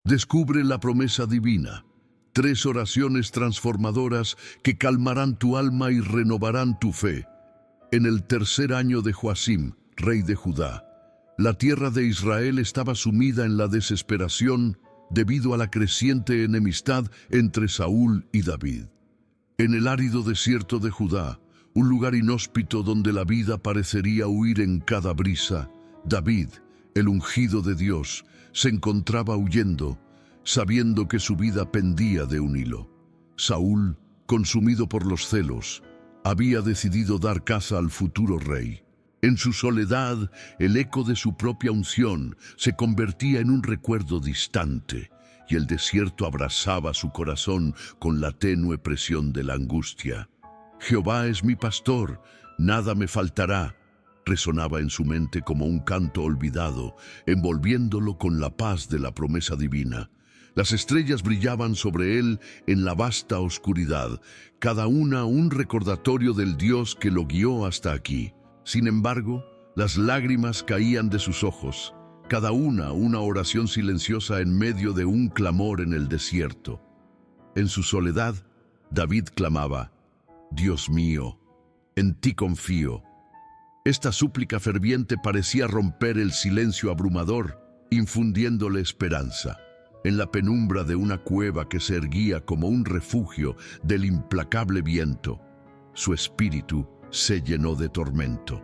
Descubre la promesa divina. 3 oraciones transformadoras que calmarán tu alma y renovarán tu fe. En el 3er año de Joacim, rey de Judá, la tierra de Israel estaba sumida en la desesperación debido a la creciente enemistad entre Saúl y David. En el árido desierto de Judá, un lugar inhóspito donde la vida parecería huir en cada brisa, David, el ungido de Dios, se encontraba huyendo, sabiendo que su vida pendía de un hilo. Saúl, consumido por los celos, había decidido dar caza al futuro rey. En su soledad, el eco de su propia unción se convertía en un recuerdo distante, y el desierto abrazaba su corazón con la tenue presión de la angustia. Jehová es mi pastor, nada me faltará, resonaba en su mente como un canto olvidado, envolviéndolo con la paz de la promesa divina. Las estrellas brillaban sobre él en la vasta oscuridad, cada una un recordatorio del Dios que lo guió hasta aquí. Sin embargo, las lágrimas caían de sus ojos, cada una oración silenciosa en medio de un clamor en el desierto. En su soledad, David clamaba: Dios mío, en ti confío. Esta súplica ferviente parecía romper el silencio abrumador, infundiéndole esperanza. En la penumbra de una cueva que se erguía como un refugio del implacable viento, su espíritu se llenó de tormento.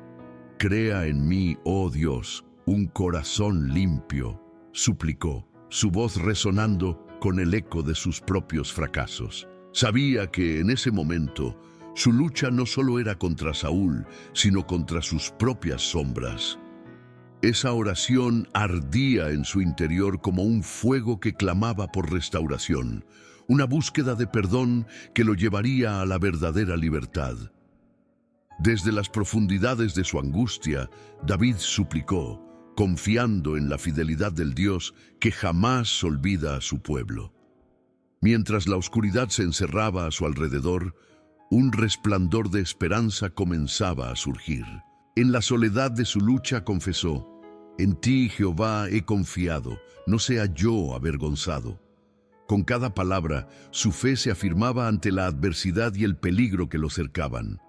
Crea en mí, oh Dios, un corazón limpio, suplicó, su voz resonando con el eco de sus propios fracasos. Sabía que en ese momento su lucha no solo era contra Saúl, sino contra sus propias sombras. Esa oración ardía en su interior como un fuego que clamaba por restauración, una búsqueda de perdón que lo llevaría a la verdadera libertad. Desde las profundidades de su angustia, David suplicó, confiando en la fidelidad del Dios que jamás olvida a su pueblo. Mientras la oscuridad se encerraba a su alrededor, un resplandor de esperanza comenzaba a surgir. En la soledad de su lucha confesó: en ti, Jehová, he confiado, no sea yo avergonzado. Con cada palabra, su fe se afirmaba ante la adversidad y el peligro que lo cercaban.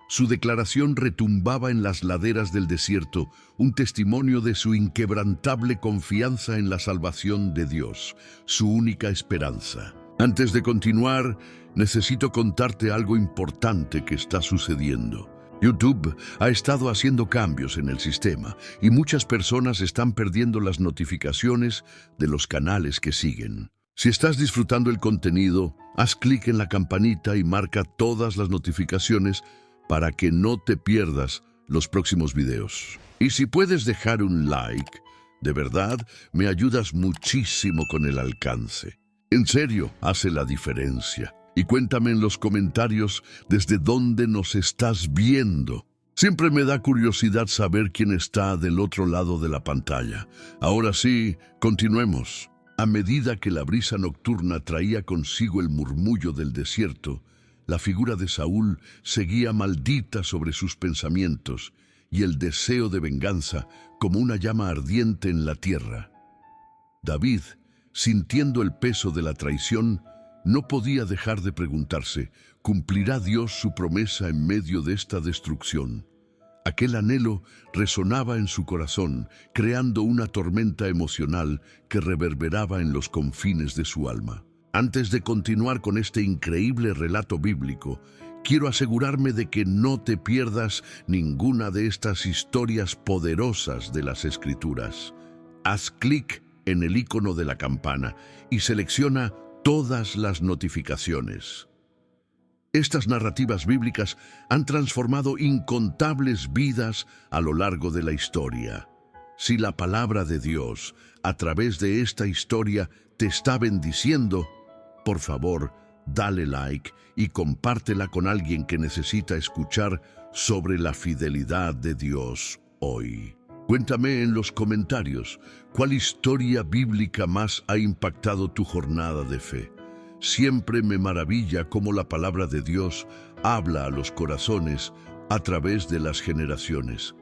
Su declaración retumbaba en las laderas del desierto, un testimonio de su inquebrantable confianza en la salvación de Dios, su única esperanza. Antes de continuar, necesito contarte algo importante que está sucediendo. YouTube ha estado haciendo cambios en el sistema y muchas personas están perdiendo las notificaciones de los canales que siguen. Si estás disfrutando el contenido, haz clic en la campanita y marca todas las notificaciones para que no te pierdas los próximos videos. Y si puedes dejar un like, de verdad me ayudas muchísimo con el alcance. En serio, hace la diferencia. Y cuéntame en los comentarios desde dónde nos estás viendo. Siempre me da curiosidad saber quién está del otro lado de la pantalla. Ahora sí, continuemos. A medida que la brisa nocturna traía consigo el murmullo del desierto, la figura de Saúl seguía maldita sobre sus pensamientos y el deseo de venganza como una llama ardiente en la tierra. David, sintiendo el peso de la traición, no podía dejar de preguntarse: ¿cumplirá Dios su promesa en medio de esta destrucción? Aquel anhelo resonaba en su corazón, creando una tormenta emocional que reverberaba en los confines de su alma. Antes de continuar con este increíble relato bíblico, quiero asegurarme de que no te pierdas ninguna de estas historias poderosas de las Escrituras. Haz clic en el icono de la campana y selecciona todas las notificaciones. Estas narrativas bíblicas han transformado incontables vidas a lo largo de la historia. Si la palabra de Dios, a través de esta historia, te está bendiciendo, por favor, dale like y compártela con alguien que necesita escuchar sobre la fidelidad de Dios hoy. Cuéntame en los comentarios cuál historia bíblica más ha impactado tu jornada de fe. Siempre me maravilla cómo la palabra de Dios habla a los corazones a través de las generaciones.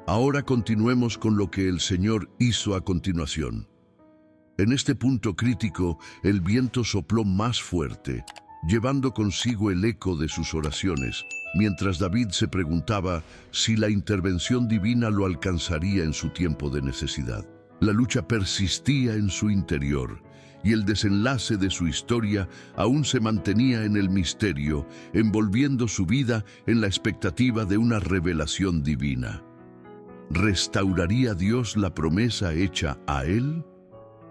Ahora continuemos con lo que el Señor hizo a continuación. En este punto crítico, el viento sopló más fuerte, llevando consigo el eco de sus oraciones, mientras David se preguntaba si la intervención divina lo alcanzaría en su tiempo de necesidad. La lucha persistía en su interior, y el desenlace de su historia aún se mantenía en el misterio, envolviendo su vida en la expectativa de una revelación divina. ¿Restauraría Dios la promesa hecha a él?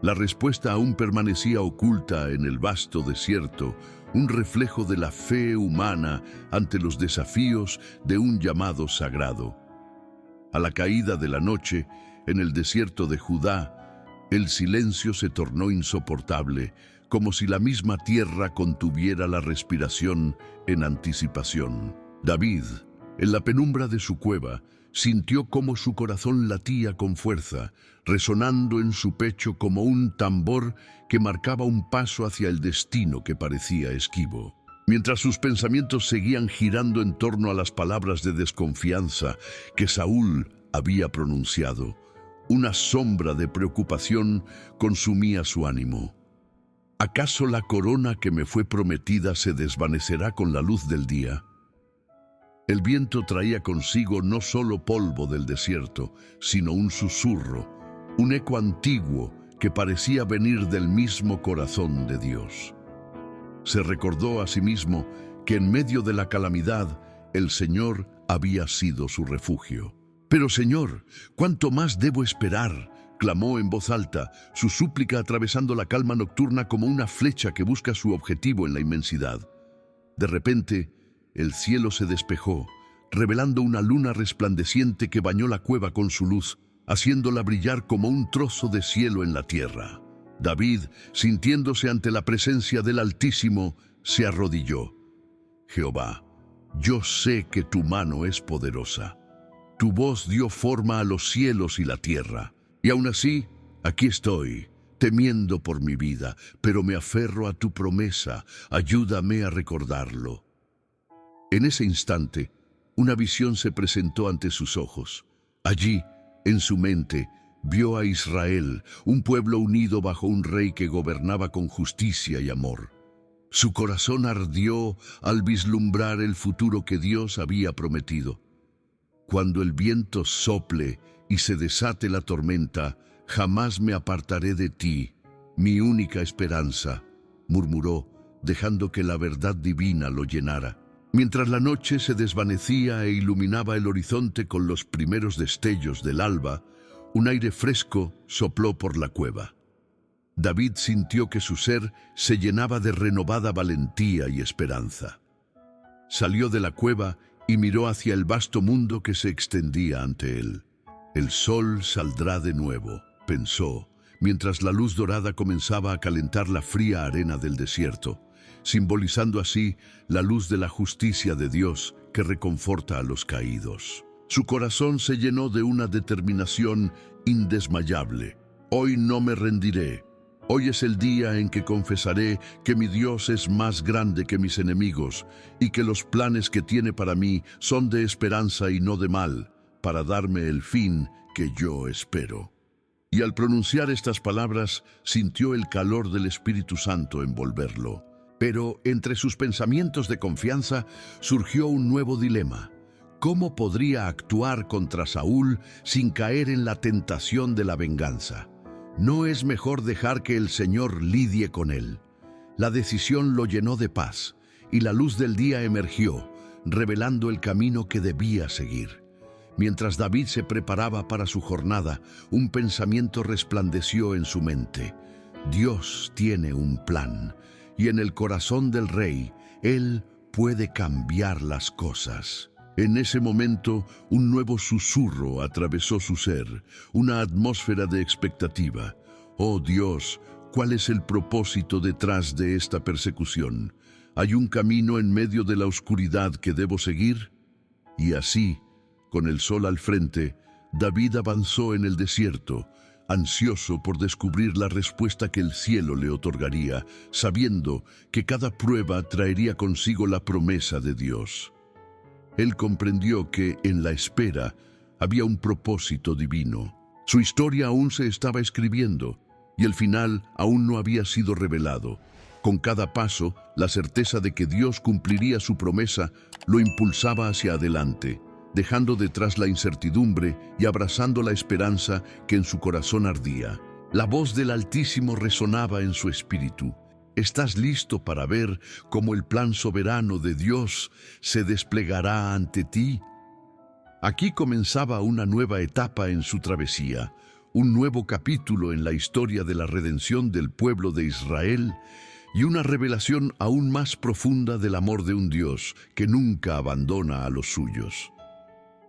La respuesta aún permanecía oculta en el vasto desierto, un reflejo de la fe humana ante los desafíos de un llamado sagrado. A la caída de la noche, en el desierto de Judá, el silencio se tornó insoportable, como si la misma tierra contuviera la respiración en anticipación. David, en la penumbra de su cueva, sintió cómo su corazón latía con fuerza, resonando en su pecho como un tambor que marcaba un paso hacia el destino que parecía esquivo. Mientras sus pensamientos seguían girando en torno a las palabras de desconfianza que Saúl había pronunciado, una sombra de preocupación consumía su ánimo. ¿Acaso la corona que me fue prometida se desvanecerá con la luz del día? El viento traía consigo no solo polvo del desierto, sino un susurro, un eco antiguo que parecía venir del mismo corazón de Dios. Se recordó a sí mismo que en medio de la calamidad, el Señor había sido su refugio. «Pero, Señor, ¿cuánto más debo esperar?», clamó en voz alta, su súplica atravesando la calma nocturna como una flecha que busca su objetivo en la inmensidad. De repente, el cielo se despejó, revelando una luna resplandeciente que bañó la cueva con su luz, haciéndola brillar como un trozo de cielo en la tierra. David, sintiéndose ante la presencia del Altísimo, se arrodilló. «Jehová, yo sé que tu mano es poderosa. Tu voz dio forma a los cielos y la tierra, y aún así, aquí estoy, temiendo por mi vida, pero me aferro a tu promesa, ayúdame a recordarlo». En ese instante, una visión se presentó ante sus ojos. Allí, en su mente, vio a Israel, un pueblo unido bajo un rey que gobernaba con justicia y amor. Su corazón ardió al vislumbrar el futuro que Dios había prometido. «Cuando el viento sople y se desate la tormenta, jamás me apartaré de ti, mi única esperanza», murmuró, dejando que la verdad divina lo llenara. Mientras la noche se desvanecía e iluminaba el horizonte con los primeros destellos del alba, un aire fresco sopló por la cueva. David sintió que su ser se llenaba de renovada valentía y esperanza. Salió de la cueva y miró hacia el vasto mundo que se extendía ante él. «El sol saldrá de nuevo», pensó, mientras la luz dorada comenzaba a calentar la fría arena del desierto, simbolizando así la luz de la justicia de Dios que reconforta a los caídos. Su corazón se llenó de una determinación indesmayable. «Hoy no me rendiré. Hoy es el día en que confesaré que mi Dios es más grande que mis enemigos y que los planes que tiene para mí son de esperanza y no de mal, para darme el fin que yo espero». Y al pronunciar estas palabras, sintió el calor del Espíritu Santo envolverlo. Pero entre sus pensamientos de confianza surgió un nuevo dilema. ¿Cómo podría actuar contra Saúl sin caer en la tentación de la venganza? ¿No es mejor dejar que el Señor lidie con él? La decisión lo llenó de paz, y la luz del día emergió, revelando el camino que debía seguir. Mientras David se preparaba para su jornada, un pensamiento resplandeció en su mente. Dios tiene un plan, y en el corazón del rey, Él puede cambiar las cosas. En ese momento, un nuevo susurro atravesó su ser, una atmósfera de expectativa. «Oh Dios, ¿cuál es el propósito detrás de esta persecución? ¿Hay un camino en medio de la oscuridad que debo seguir?» Y así, con el sol al frente, David avanzó en el desierto, ansioso por descubrir la respuesta que el cielo le otorgaría, sabiendo que cada prueba traería consigo la promesa de Dios. Él comprendió que, en la espera, había un propósito divino. Su historia aún se estaba escribiendo, y el final aún no había sido revelado. Con cada paso, la certeza de que Dios cumpliría su promesa lo impulsaba hacia adelante, dejando detrás la incertidumbre y abrazando la esperanza que en su corazón ardía. La voz del Altísimo resonaba en su espíritu. ¿Estás listo para ver cómo el plan soberano de Dios se desplegará ante ti? Aquí comenzaba una nueva etapa en su travesía, un nuevo capítulo en la historia de la redención del pueblo de Israel y una revelación aún más profunda del amor de un Dios que nunca abandona a los suyos.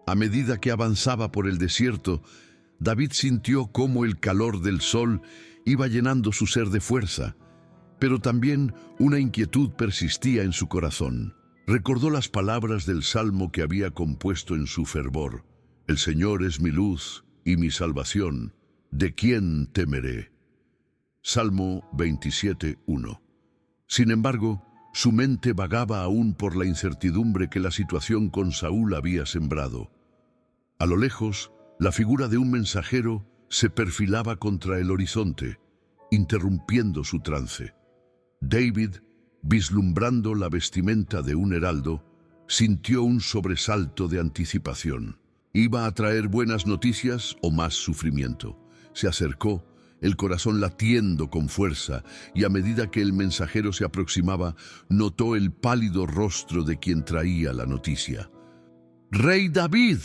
A medida que avanzaba por el desierto, David sintió cómo el calor del sol iba llenando su ser de fuerza, pero también una inquietud persistía en su corazón. Recordó las palabras del salmo que había compuesto en su fervor: «El Señor es mi luz y mi salvación, ¿de quién temeré?». Salmo 27:1. Sin embargo, su mente vagaba aún por la incertidumbre que la situación con Saúl había sembrado. A lo lejos, la figura de un mensajero se perfilaba contra el horizonte, interrumpiendo su trance. David, vislumbrando la vestimenta de un heraldo, sintió un sobresalto de anticipación. ¿Iba a traer buenas noticias o más sufrimiento? Se acercó, el corazón latiendo con fuerza, y a medida que el mensajero se aproximaba, notó el pálido rostro de quien traía la noticia. «¡Rey David!»,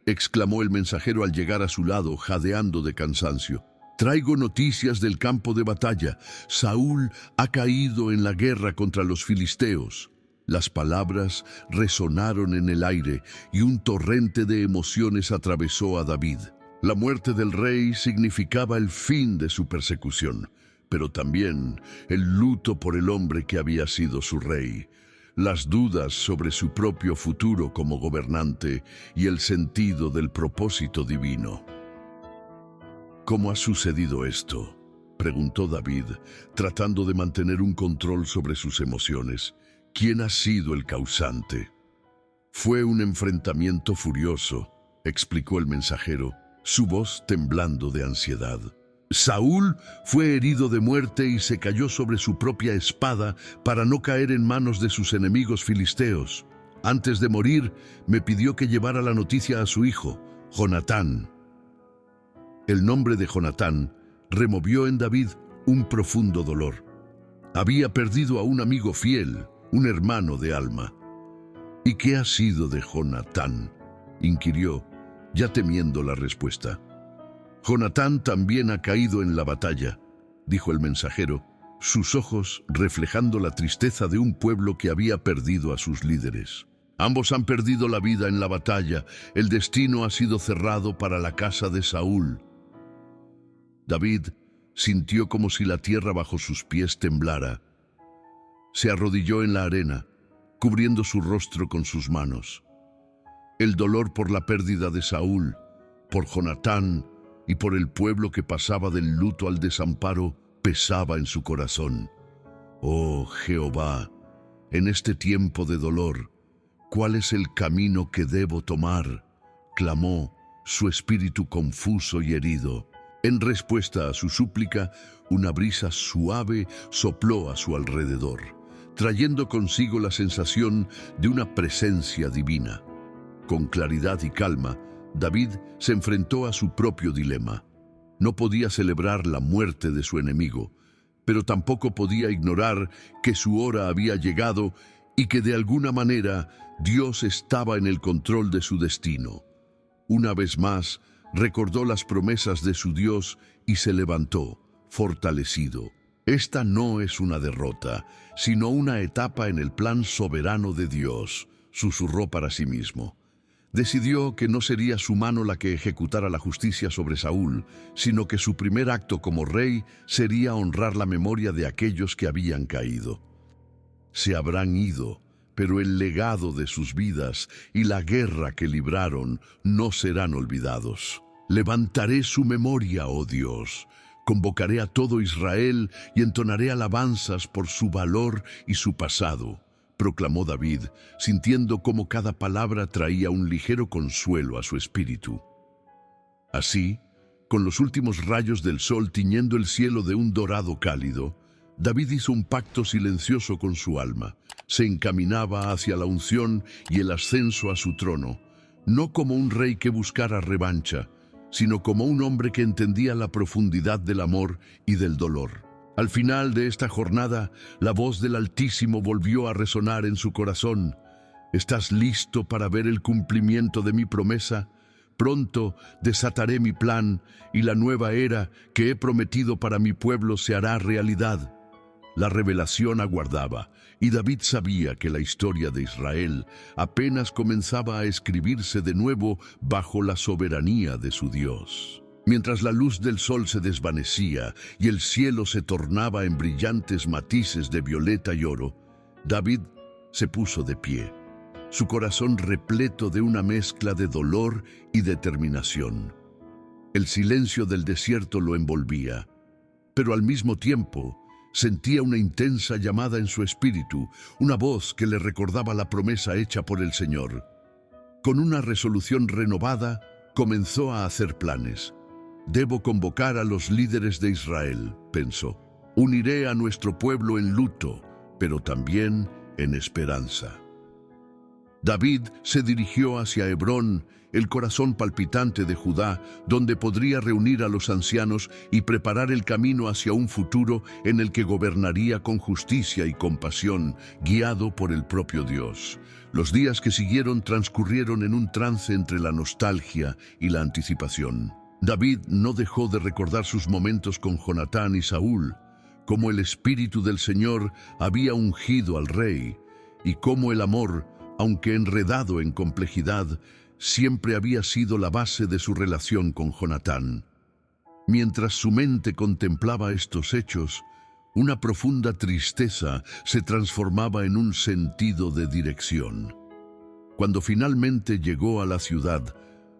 exclamó el mensajero al llegar a su lado, jadeando de cansancio. «Traigo noticias del campo de batalla. Saúl ha caído en la guerra contra los filisteos». Las palabras resonaron en el aire y un torrente de emociones atravesó a David. La muerte del rey significaba el fin de su persecución, pero también el luto por el hombre que había sido su rey, las dudas sobre su propio futuro como gobernante y el sentido del propósito divino. «¿Cómo ha sucedido esto?», preguntó David, tratando de mantener un control sobre sus emociones. «¿Quién ha sido el causante?». «Fue un enfrentamiento furioso», explicó el mensajero, su voz temblando de ansiedad. «Saúl fue herido de muerte y se cayó sobre su propia espada para no caer en manos de sus enemigos filisteos. Antes de morir, me pidió que llevara la noticia a su hijo, Jonatán». El nombre de Jonatán removió en David un profundo dolor. Había perdido a un amigo fiel, un hermano de alma. «¿Y qué ha sido de Jonatán?», inquirió, ya temiendo la respuesta. «Jonatán también ha caído en la batalla», dijo el mensajero, sus ojos reflejando la tristeza de un pueblo que había perdido a sus líderes. «Ambos han perdido la vida en la batalla. El destino ha sido cerrado para la casa de Saúl». David sintió como si la tierra bajo sus pies temblara. Se arrodilló en la arena, cubriendo su rostro con sus manos. El dolor por la pérdida de Saúl, por Jonatán y por el pueblo que pasaba del luto al desamparo pesaba en su corazón. «Oh Jehová, en este tiempo de dolor, ¿cuál es el camino que debo tomar?», clamó, su espíritu confuso y herido. En respuesta a su súplica, una brisa suave sopló a su alrededor, trayendo consigo la sensación de una presencia divina. Con claridad y calma, David se enfrentó a su propio dilema. No podía celebrar la muerte de su enemigo, pero tampoco podía ignorar que su hora había llegado y que de alguna manera Dios estaba en el control de su destino. Una vez más, recordó las promesas de su Dios y se levantó, fortalecido. Esta no es una derrota, sino una etapa en el plan soberano de Dios, susurró para sí mismo. Decidió que no sería su mano la que ejecutara la justicia sobre Saúl, sino que su primer acto como rey sería honrar la memoria de aquellos que habían caído. Se habrán ido, pero el legado de sus vidas y la guerra que libraron no serán olvidados. Levantaré su memoria, oh Dios. Convocaré a todo Israel y entonaré alabanzas por su valor y su pasado, proclamó David, sintiendo cómo cada palabra traía un ligero consuelo a su espíritu. Así, con los últimos rayos del sol tiñendo el cielo de un dorado cálido, David hizo un pacto silencioso con su alma. Se encaminaba hacia la unción y el ascenso a su trono, no como un rey que buscara revancha, sino como un hombre que entendía la profundidad del amor y del dolor. Al final de esta jornada, la voz del Altísimo volvió a resonar en su corazón. ¿Estás listo para ver el cumplimiento de mi promesa? Pronto desataré mi plan y la nueva era que he prometido para mi pueblo se hará realidad. La revelación aguardaba, y David sabía que la historia de Israel apenas comenzaba a escribirse de nuevo bajo la soberanía de su Dios. Mientras la luz del sol se desvanecía y el cielo se tornaba en brillantes matices de violeta y oro, David se puso de pie, su corazón repleto de una mezcla de dolor y determinación. El silencio del desierto lo envolvía, pero al mismo tiempo sentía una intensa llamada en su espíritu, una voz que le recordaba la promesa hecha por el Señor. Con una resolución renovada, comenzó a hacer planes. Debo convocar a los líderes de Israel, pensó. Uniré a nuestro pueblo en luto, pero también en esperanza. David se dirigió hacia Hebrón, el corazón palpitante de Judá, donde podría reunir a los ancianos y preparar el camino hacia un futuro en el que gobernaría con justicia y compasión, guiado por el propio Dios. Los días que siguieron transcurrieron en un trance entre la nostalgia y la anticipación. David no dejó de recordar sus momentos con Jonatán y Saúl, cómo el Espíritu del Señor había ungido al rey, y cómo el amor, aunque enredado en complejidad, siempre había sido la base de su relación con Jonatán. Mientras su mente contemplaba estos hechos, una profunda tristeza se transformaba en un sentido de dirección. Cuando finalmente llegó a la ciudad,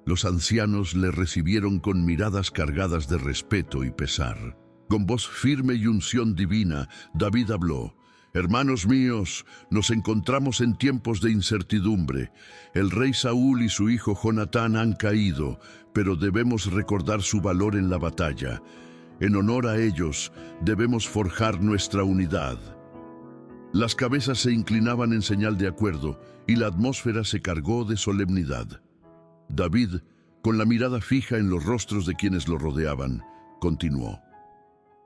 los ancianos le recibieron con miradas cargadas de respeto y pesar. Con voz firme y unción divina, David habló: «Hermanos míos, nos encontramos en tiempos de incertidumbre. El rey Saúl y su hijo Jonatán han caído, pero debemos recordar su valor en la batalla. En honor a ellos, debemos forjar nuestra unidad». Las cabezas se inclinaban en señal de acuerdo y la atmósfera se cargó de solemnidad. David, con la mirada fija en los rostros de quienes lo rodeaban, continuó: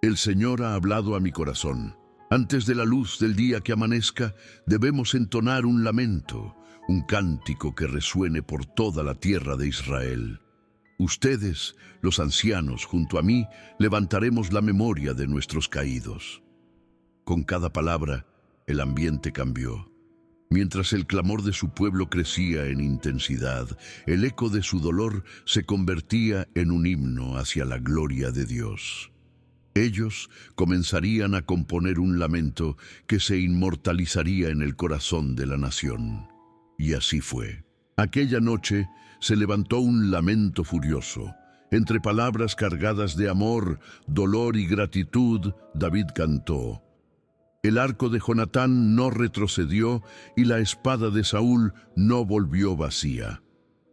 «El Señor ha hablado a mi corazón. Antes de la luz del día que amanezca, debemos entonar un lamento, un cántico que resuene por toda la tierra de Israel. Ustedes, los ancianos, junto a mí, levantaremos la memoria de nuestros caídos». Con cada palabra, el ambiente cambió. Mientras el clamor de su pueblo crecía en intensidad, el eco de su dolor se convertía en un himno hacia la gloria de Dios. Ellos comenzarían a componer un lamento que se inmortalizaría en el corazón de la nación. Y así fue. Aquella noche se levantó un lamento furioso. Entre palabras cargadas de amor, dolor y gratitud, David cantó: «El arco de Jonatán no retrocedió y la espada de Saúl no volvió vacía».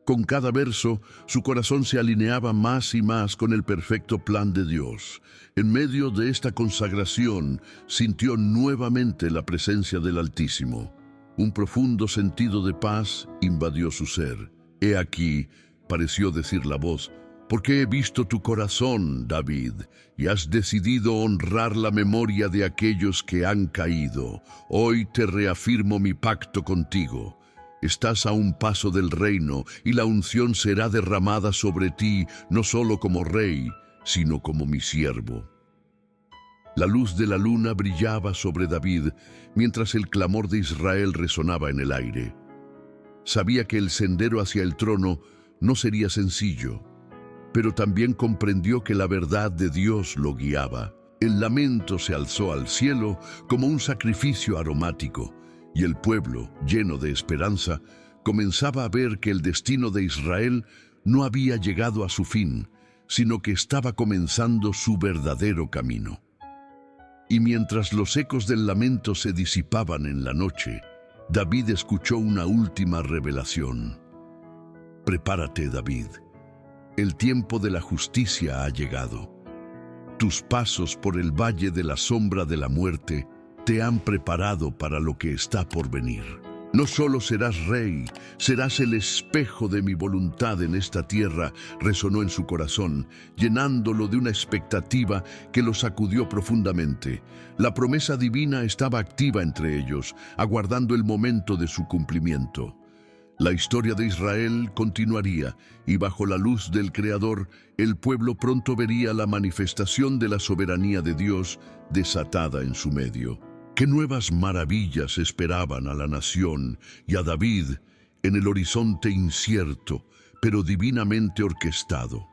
Con cada verso, su corazón se alineaba más y más con el perfecto plan de Dios. En medio de esta consagración, sintió nuevamente la presencia del Altísimo. Un profundo sentido de paz invadió su ser. «He aquí», pareció decir la voz, «porque he visto tu corazón, David, y has decidido honrar la memoria de aquellos que han caído. Hoy te reafirmo mi pacto contigo. Estás a un paso del reino, y la unción será derramada sobre ti, no solo como rey, sino como mi siervo». La luz de la luna brillaba sobre David, mientras el clamor de Israel resonaba en el aire. Sabía que el sendero hacia el trono no sería sencillo, pero también comprendió que la verdad de Dios lo guiaba. El lamento se alzó al cielo como un sacrificio aromático, y el pueblo, lleno de esperanza, comenzaba a ver que el destino de Israel no había llegado a su fin, sino que estaba comenzando su verdadero camino. Y mientras los ecos del lamento se disipaban en la noche, David escuchó una última revelación. «Prepárate, David. El tiempo de la justicia ha llegado. Tus pasos por el valle de la sombra de la muerte te han preparado para lo que está por venir. No solo serás rey, serás el espejo de mi voluntad en esta tierra, resonó en su corazón, llenándolo de una expectativa que lo sacudió profundamente. La promesa divina estaba activa entre ellos, aguardando el momento de su cumplimiento. La historia de Israel continuaría, y bajo la luz del Creador, el pueblo pronto vería la manifestación de la soberanía de Dios desatada en su medio. Qué nuevas maravillas esperaban a la nación y a David en el horizonte incierto, pero divinamente orquestado.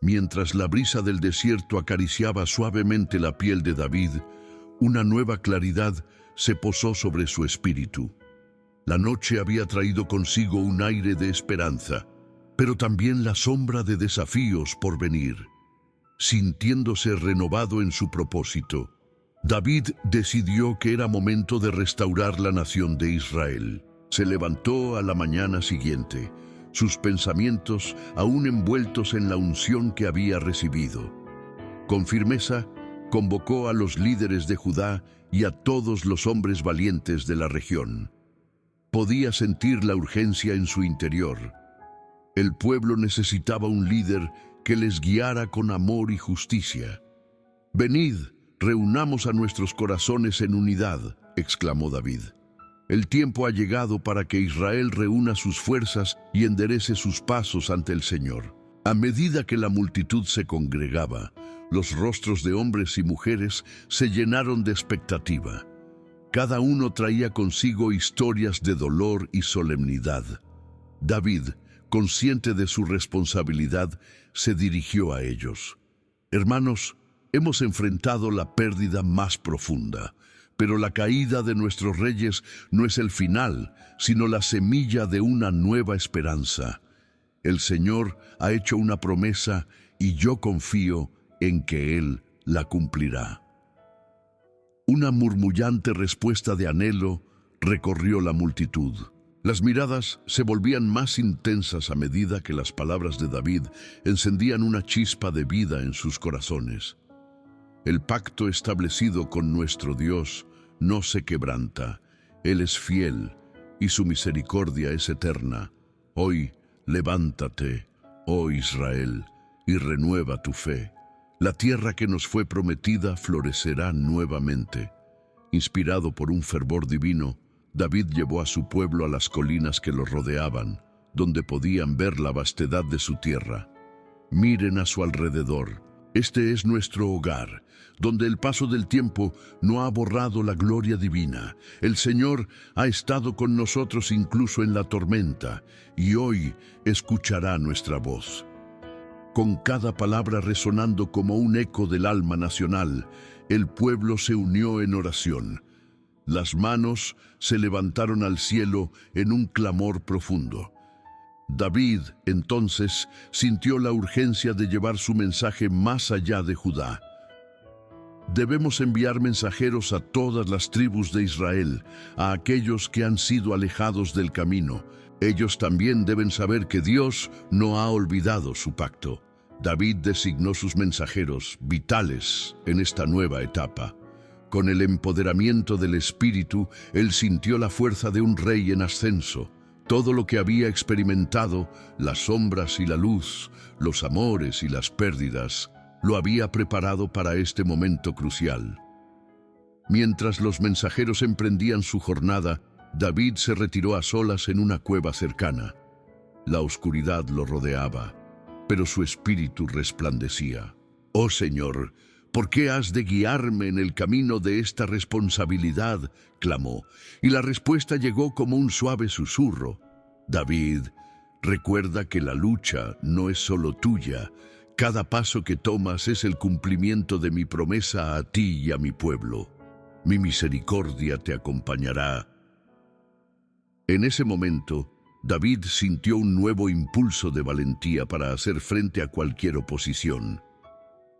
Mientras la brisa del desierto acariciaba suavemente la piel de David, una nueva claridad se posó sobre su espíritu. La noche había traído consigo un aire de esperanza, pero también la sombra de desafíos por venir. Sintiéndose renovado en su propósito, David decidió que era momento de restaurar la nación de Israel. Se levantó a la mañana siguiente, sus pensamientos aún envueltos en la unción que había recibido. Con firmeza, convocó a los líderes de Judá y a todos los hombres valientes de la región. Podía sentir la urgencia en su interior. El pueblo necesitaba un líder que les guiara con amor y justicia. «Venid, reunamos a nuestros corazones en unidad», exclamó David. «El tiempo ha llegado para que Israel reúna sus fuerzas y enderece sus pasos ante el Señor». A medida que la multitud se congregaba, los rostros de hombres y mujeres se llenaron de expectativa. Cada uno traía consigo historias de dolor y solemnidad. David, consciente de su responsabilidad, se dirigió a ellos. «Hermanos, hemos enfrentado la pérdida más profunda, pero la caída de nuestros reyes no es el final, sino la semilla de una nueva esperanza. El Señor ha hecho una promesa y yo confío en que Él la cumplirá». Una murmullante respuesta de anhelo recorrió la multitud. Las miradas se volvían más intensas a medida que las palabras de David encendían una chispa de vida en sus corazones. «El pacto establecido con nuestro Dios no se quebranta. Él es fiel y su misericordia es eterna. Hoy levántate, oh Israel, y renueva tu fe. La tierra que nos fue prometida florecerá nuevamente». Inspirado por un fervor divino, David llevó a su pueblo a las colinas que lo rodeaban, donde podían ver la vastedad de su tierra. «Miren a su alrededor. Este es nuestro hogar, donde el paso del tiempo no ha borrado la gloria divina. El Señor ha estado con nosotros incluso en la tormenta, y hoy escuchará nuestra voz». Con cada palabra resonando como un eco del alma nacional, el pueblo se unió en oración. Las manos se levantaron al cielo en un clamor profundo. David, entonces, sintió la urgencia de llevar su mensaje más allá de Judá. «Debemos enviar mensajeros a todas las tribus de Israel, a aquellos que han sido alejados del camino. Ellos también deben saber que Dios no ha olvidado su pacto». David designó sus mensajeros vitales en esta nueva etapa. Con el empoderamiento del Espíritu, él sintió la fuerza de un rey en ascenso. Todo lo que había experimentado, las sombras y la luz, los amores y las pérdidas, lo había preparado para este momento crucial. Mientras los mensajeros emprendían su jornada, David se retiró a solas en una cueva cercana. La oscuridad lo rodeaba, pero su espíritu resplandecía. «Oh Señor, ¿por qué has de guiarme en el camino de esta responsabilidad?», clamó, y la respuesta llegó como un suave susurro. «David, recuerda que la lucha no es solo tuya. Cada paso que tomas es el cumplimiento de mi promesa a ti y a mi pueblo. Mi misericordia te acompañará». En ese momento, David sintió un nuevo impulso de valentía para hacer frente a cualquier oposición.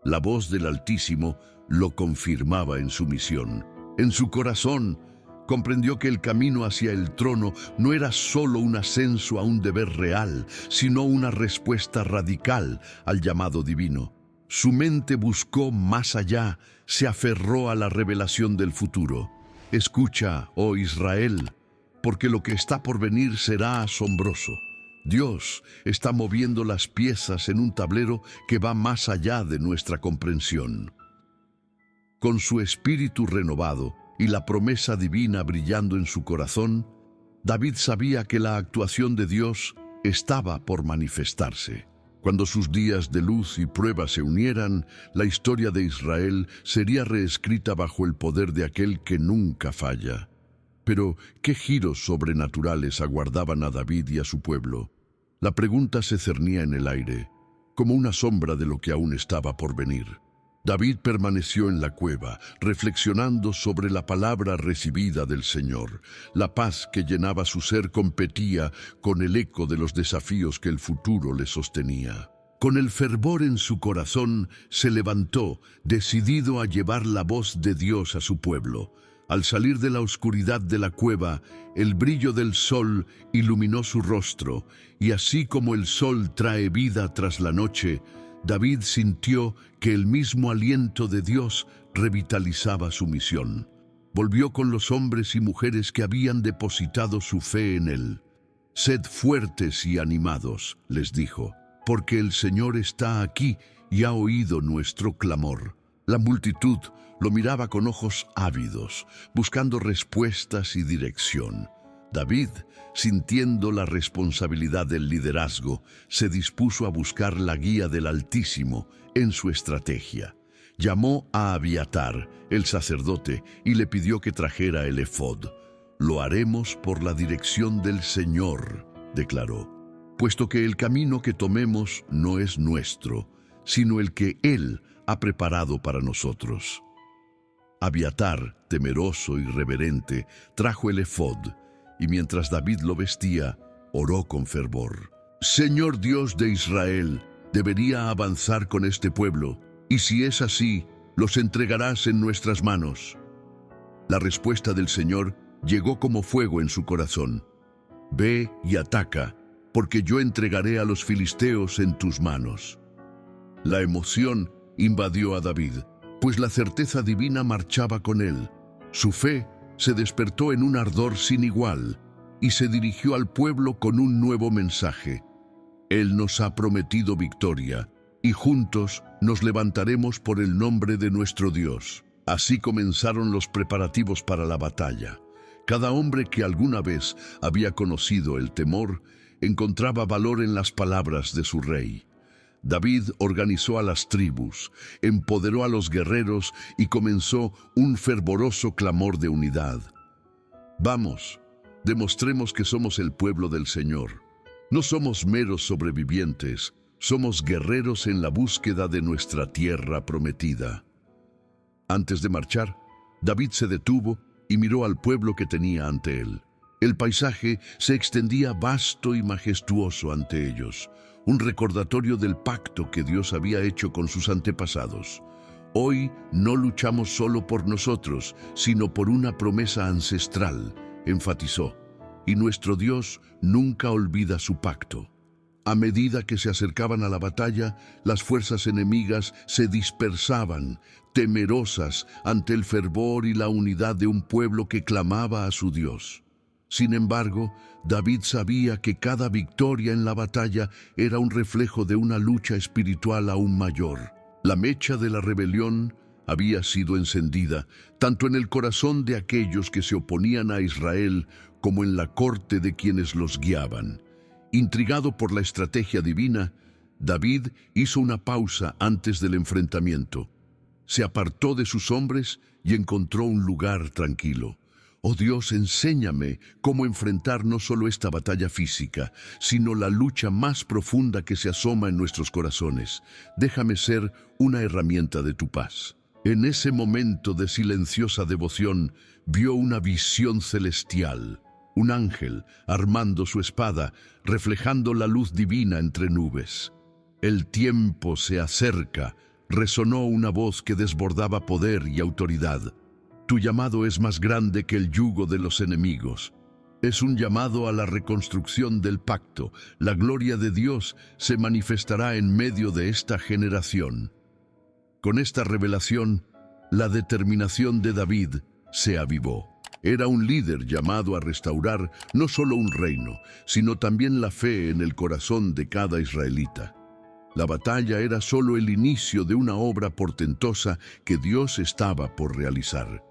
La voz del Altísimo lo confirmaba en su misión. En su corazón Comprendió que el camino hacia el trono no era solo un ascenso a un deber real, sino una respuesta radical al llamado divino. Su mente buscó más allá, se aferró a la revelación del futuro. Escucha, oh Israel, porque lo que está por venir será asombroso. Dios está moviendo las piezas en un tablero que va más allá de nuestra comprensión. Con su espíritu renovado y la promesa divina brillando en su corazón, David sabía que la actuación de Dios estaba por manifestarse. Cuando sus días de luz y prueba se unieran, la historia de Israel sería reescrita bajo el poder de aquel que nunca falla. Pero, ¿qué giros sobrenaturales aguardaban a David y a su pueblo? La pregunta se cernía en el aire, como una sombra de lo que aún estaba por venir. David permaneció en la cueva, reflexionando sobre la palabra recibida del Señor. La paz que llenaba su ser competía con el eco de los desafíos que el futuro le sostenía. Con el fervor en su corazón, se levantó, decidido a llevar la voz de Dios a su pueblo. Al salir de la oscuridad de la cueva, el brillo del sol iluminó su rostro, y así como el sol trae vida tras la noche, David sintió que el mismo aliento de Dios revitalizaba su misión. Volvió con los hombres y mujeres que habían depositado su fe en él. «Sed fuertes y animados», les dijo, «porque el Señor está aquí y ha oído nuestro clamor». La multitud lo miraba con ojos ávidos, buscando respuestas y dirección. David, sintiendo la responsabilidad del liderazgo, se dispuso a buscar la guía del Altísimo en su estrategia. Llamó a Abiatar, el sacerdote, y le pidió que trajera el efod. «Lo haremos por la dirección del Señor», declaró, «puesto que el camino que tomemos no es nuestro, sino el que Él ha preparado para nosotros». Abiatar, temeroso y reverente, trajo el efod, y mientras David lo vestía, oró con fervor. «Señor Dios de Israel, debería avanzar con este pueblo, y si es así, los entregarás en nuestras manos». La respuesta del Señor llegó como fuego en su corazón. «Ve y ataca, porque yo entregaré a los filisteos en tus manos». La emoción invadió a David, pues la certeza divina marchaba con él. Su fe se despertó en un ardor sin igual y se dirigió al pueblo con un nuevo mensaje. Él nos ha prometido victoria y juntos nos levantaremos por el nombre de nuestro Dios. Así comenzaron los preparativos para la batalla. Cada hombre que alguna vez había conocido el temor encontraba valor en las palabras de su rey. David organizó a las tribus, empoderó a los guerreros y comenzó un fervoroso clamor de unidad. «Vamos, demostremos que somos el pueblo del Señor. No somos meros sobrevivientes, somos guerreros en la búsqueda de nuestra tierra prometida». Antes de marchar, David se detuvo y miró al pueblo que tenía ante él. El paisaje se extendía vasto y majestuoso ante ellos, un recordatorio del pacto que Dios había hecho con sus antepasados. «Hoy no luchamos solo por nosotros, sino por una promesa ancestral», enfatizó, «y nuestro Dios nunca olvida su pacto». A medida que se acercaban a la batalla, las fuerzas enemigas se dispersaban, temerosas ante el fervor y la unidad de un pueblo que clamaba a su Dios. Sin embargo, David sabía que cada victoria en la batalla era un reflejo de una lucha espiritual aún mayor. La mecha de la rebelión había sido encendida, tanto en el corazón de aquellos que se oponían a Israel como en la corte de quienes los guiaban. Intrigado por la estrategia divina, David hizo una pausa antes del enfrentamiento. Se apartó de sus hombres y encontró un lugar tranquilo. «Oh Dios, enséñame cómo enfrentar no solo esta batalla física, sino la lucha más profunda que se asoma en nuestros corazones. Déjame ser una herramienta de tu paz». En ese momento de silenciosa devoción, vio una visión celestial. Un ángel armando su espada, reflejando la luz divina entre nubes. «El tiempo se acerca», resonó una voz que desbordaba poder y autoridad. Tu llamado es más grande que el yugo de los enemigos. Es un llamado a la reconstrucción del pacto. La gloria de Dios se manifestará en medio de esta generación. Con esta revelación, la determinación de David se avivó. Era un líder llamado a restaurar no solo un reino, sino también la fe en el corazón de cada israelita. La batalla era solo el inicio de una obra portentosa que Dios estaba por realizar.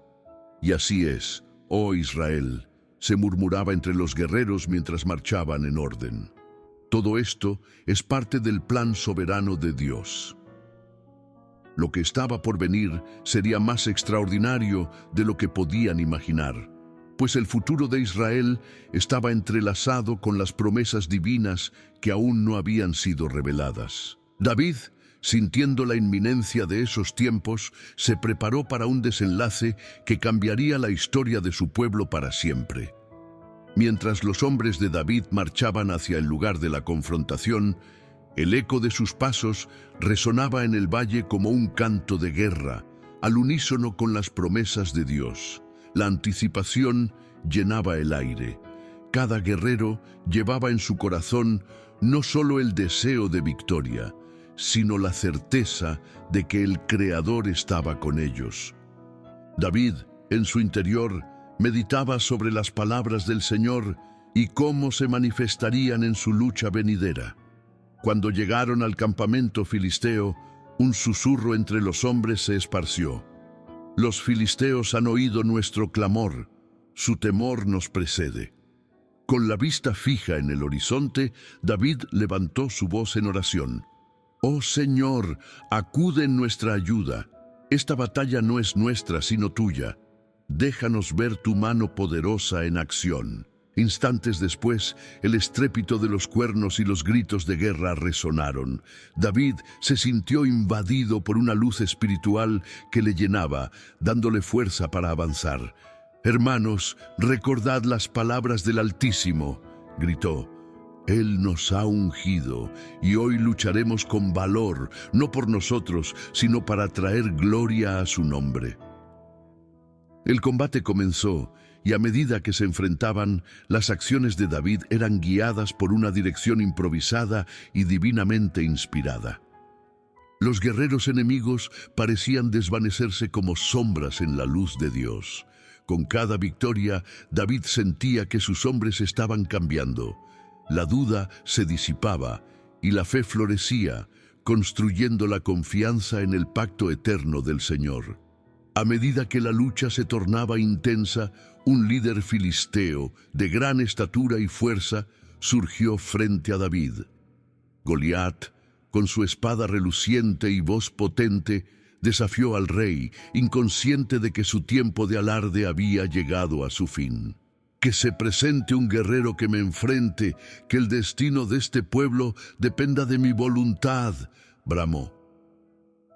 Y así es, oh Israel, se murmuraba entre los guerreros mientras marchaban en orden. Todo esto es parte del plan soberano de Dios. Lo que estaba por venir sería más extraordinario de lo que podían imaginar, pues el futuro de Israel estaba entrelazado con las promesas divinas que aún no habían sido reveladas. David, sintiendo la inminencia de esos tiempos, se preparó para un desenlace que cambiaría la historia de su pueblo para siempre. Mientras los hombres de David marchaban hacia el lugar de la confrontación, el eco de sus pasos resonaba en el valle como un canto de guerra, al unísono con las promesas de Dios. La anticipación llenaba el aire. Cada guerrero llevaba en su corazón no solo el deseo de victoria, sino la certeza de que el Creador estaba con ellos. David, en su interior, meditaba sobre las palabras del Señor y cómo se manifestarían en su lucha venidera. Cuando llegaron al campamento filisteo, un susurro entre los hombres se esparció. Los filisteos han oído nuestro clamor, su temor nos precede. Con la vista fija en el horizonte, David levantó su voz en oración. Oh Señor, acude en nuestra ayuda. Esta batalla no es nuestra, sino tuya. Déjanos ver tu mano poderosa en acción. Instantes después, el estrépito de los cuernos y los gritos de guerra resonaron. David se sintió invadido por una luz espiritual que le llenaba, dándole fuerza para avanzar. «Hermanos, recordad las palabras del Altísimo», gritó. «Él nos ha ungido, y hoy lucharemos con valor, no por nosotros, sino para traer gloria a su nombre». El combate comenzó, y a medida que se enfrentaban, las acciones de David eran guiadas por una dirección improvisada y divinamente inspirada. Los guerreros enemigos parecían desvanecerse como sombras en la luz de Dios. Con cada victoria, David sentía que sus hombres estaban cambiando. La duda se disipaba y la fe florecía, construyendo la confianza en el pacto eterno del Señor. A medida que la lucha se tornaba intensa, un líder filisteo de gran estatura y fuerza surgió frente a David. Goliat, con su espada reluciente y voz potente, desafió al rey, inconsciente de que su tiempo de alarde había llegado a su fin. «Que se presente un guerrero que me enfrente, que el destino de este pueblo dependa de mi voluntad», bramó.